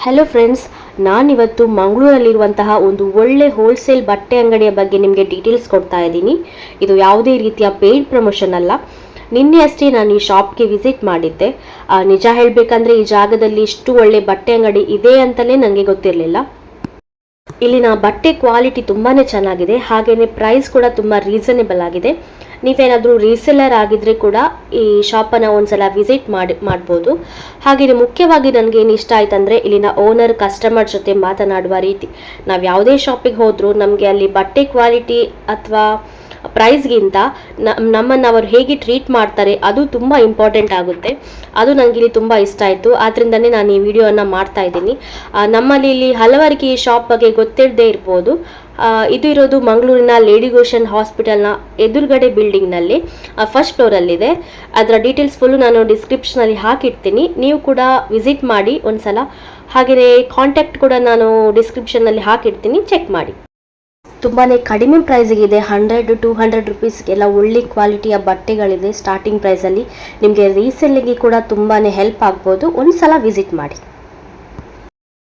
Hello friends, ನಾನಿವತ್ತು ಮಂಗಳೂರಲ್ಲಿರುವಂತಹ ಒಂದು ಒಳ್ಳೆ ಹೋಲ್ಸೇಲ್ ಬಟ್ಟೆ ಅಂಗಡಿಯ ಬಗ್ಗೆ ನಿಮಗೆ ಡೀಟೇಲ್ಸ್ ಕೊಡ್ತಾ ಇದ್ದೀನಿ. ಇದು ಯಾವುದೇ ರೀತಿಯ ಪೇಯ್ಡ್ ಪ್ರಮೋಷನ್ ಅಲ್ಲ. ನಿನ್ನೆ ಅಷ್ಟೇ ನಾನು ಈ ಶಾಪ್ಗೆ ವಿಸಿಟ್ ಮಾಡಿದ್ದೆ. ನಿಜ ಹೇಳಬೇಕಂದ್ರೆ ಈ ಜಾಗದಲ್ಲಿ ಇಷ್ಟು ಒಳ್ಳೆ ಬಟ್ಟೆ ಅಂಗಡಿ ಇದೆ ಅಂತಲೇ ನನಗೆ ಗೊತ್ತಿರಲಿಲ್ಲ. ಇಲ್ಲಿನ ಬಟ್ಟೆ ಕ್ವಾಲಿಟಿ ತುಂಬಾ ಚೆನ್ನಾಗಿದೆ, ಹಾಗೆಯೇ ಪ್ರೈಸ್ ಕೂಡ ತುಂಬ ರೀಸನೇಬಲ್ ಆಗಿದೆ. ನೀವೇನಾದರೂ ರೀಸೆಲ್ಲರ್ ಆಗಿದ್ರೆ ಕೂಡ ಈ ಶಾಪನ್ನು ಒಂದ್ಸಲ ವಿಸಿಟ್ ಮಾಡ್ಬೋದು. ಹಾಗೆಯೇ ಮುಖ್ಯವಾಗಿ ನನಗೆ ಏನು ಇಷ್ಟ ಆಯ್ತಂದರೆ ಇಲ್ಲಿನ ಓನರ್ ಕಸ್ಟಮರ್ ಜೊತೆ ಮಾತನಾಡುವ ರೀತಿ. ನಾವು ಯಾವುದೇ ಶಾಪಿಗೆ ಹೋದರೂ ನಮಗೆ ಅಲ್ಲಿ ಬಟ್ಟೆ ಕ್ವಾಲಿಟಿ ಅಥವಾ ಪ್ರೈಸ್ಗಿಂತ ನಮ್ಮನ್ನು ಅವರು ಹೇಗೆ ಟ್ರೀಟ್ ಮಾಡ್ತಾರೆ ಅದು ತುಂಬ ಇಂಪಾರ್ಟೆಂಟ್ ಆಗುತ್ತೆ. ಅದು ನನಗೆ ಇಲ್ಲಿ ತುಂಬ ಇಷ್ಟ ಆಯಿತು. ಆದ್ದರಿಂದನೇ ನಾನು ಈ ವಿಡಿಯೋನ ಮಾಡ್ತಾ ಇದ್ದೀನಿ. ನಮ್ಮಲ್ಲಿ ಇಲ್ಲಿ ಹಲವರಿಗೆ ಈ ಶಾಪ್ ಬಗ್ಗೆ ಗೊತ್ತಿರದೇ ಇರ್ಬೋದು. ಇದು ಇರೋದು ಮಂಗಳೂರಿನ ಲೇಡಿ ಗೋಶನ್ ಹಾಸ್ಪಿಟಲ್ನ ಎದುರುಗಡೆ ಬಿಲ್ಡಿಂಗ್ನಲ್ಲಿ ಫಸ್ಟ್ ಫ್ಲೋರಲ್ಲಿದೆ. ಅದರ ಡೀಟೇಲ್ಸ್ ಫುಲ್ಲು ನಾನು ಡಿಸ್ಕ್ರಿಪ್ಷನಲ್ಲಿ ಹಾಕಿರ್ತೀನಿ, ನೀವು ಕೂಡ ವಿಸಿಟ್ ಮಾಡಿ ಒಂದ್ಸಲ. ಹಾಗೆಯೇ ಕಾಂಟ್ಯಾಕ್ಟ್ ಕೂಡ ನಾನು ಡಿಸ್ಕ್ರಿಪ್ಷನ್ನಲ್ಲಿ ಹಾಕಿರ್ತೀನಿ, ಚೆಕ್ ಮಾಡಿ. ತುಂಬಾ ಕಡಿಮೆ ಪ್ರೈಸಿಗಿದೆ. 100-200 ರುಪೀಸ್ಗೆಲ್ಲ ಒಳ್ಳೆ ಕ್ವಾಲಿಟಿಯ ಬಟ್ಟೆಗಳಿದೆ ಸ್ಟಾರ್ಟಿಂಗ್ ಪ್ರೈಸಲ್ಲಿ. ನಿಮಗೆ ರೀಸೆಲ್ಲಿಗೆ ಕೂಡ ತುಂಬಾ ಹೆಲ್ಪ್ ಆಗ್ಬೋದು. ಒಂದ್ಸಲ ವಿಸಿಟ್ ಮಾಡಿ.